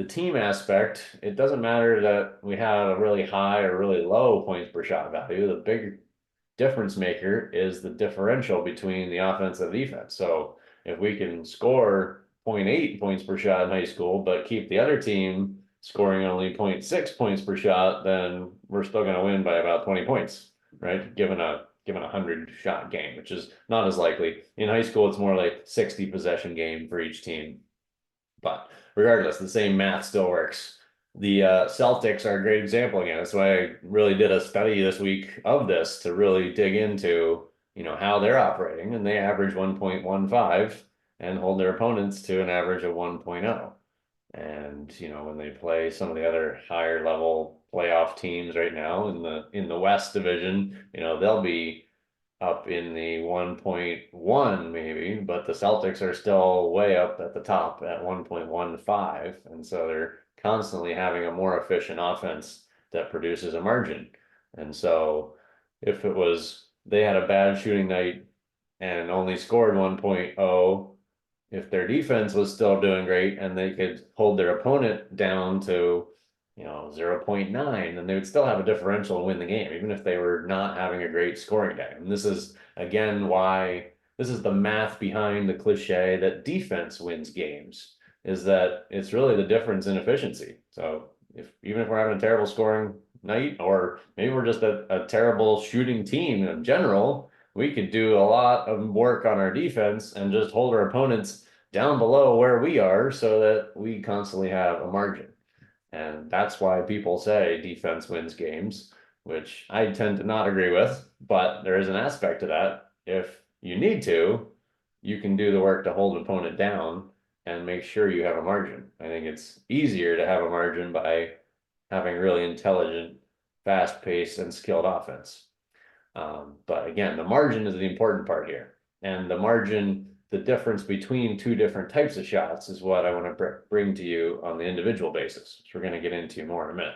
the team aspect, it doesn't matter that we have a really high or really low points per shot value. The big difference maker is the differential between the offense and the defense. So if we can score 0.8 points per shot in high school, but keep the other team scoring only 0.6 points per shot, then we're still going to win by about 20 points, right? Given a 100 shot game, which is not as likely. In high school, it's more like 60 possession game for each team. But regardless, the same math still works. The Celtics are a great example again. That's why I really did a study this week of this to really dig into, how they're operating. And they average 1.15 and hold their opponents to an average of 1.0. And, when they play some of the other higher level playoff teams right now in the West division, they'll be up in the 1.1 maybe, but the Celtics are still way up at the top at 1.15. And so they're constantly having a more efficient offense that produces a margin. And so if it was they had a bad shooting night and only scored 1.0, if their defense was still doing great and they could hold their opponent down to 0.9, then they would still have a differential and win the game, even if they were not having a great scoring day. And this is, again, why this is the math behind the cliche that defense wins games, is that it's really the difference in efficiency. So even if we're having a terrible scoring night, or maybe we're just a terrible shooting team in general, we could do a lot of work on our defense and just hold our opponents down below where we are so that we constantly have a margin. And that's why people say defense wins games, which I tend to not agree with, but there is an aspect to that. If you need to, you can do the work to hold an opponent down and make sure you have a margin. I think it's easier to have a margin by having really intelligent, fast-paced, and skilled offense. But again, the margin is the important part here. And the difference between two different types of shots is what I want to bring to you on the individual basis, which we're going to get into more in a minute.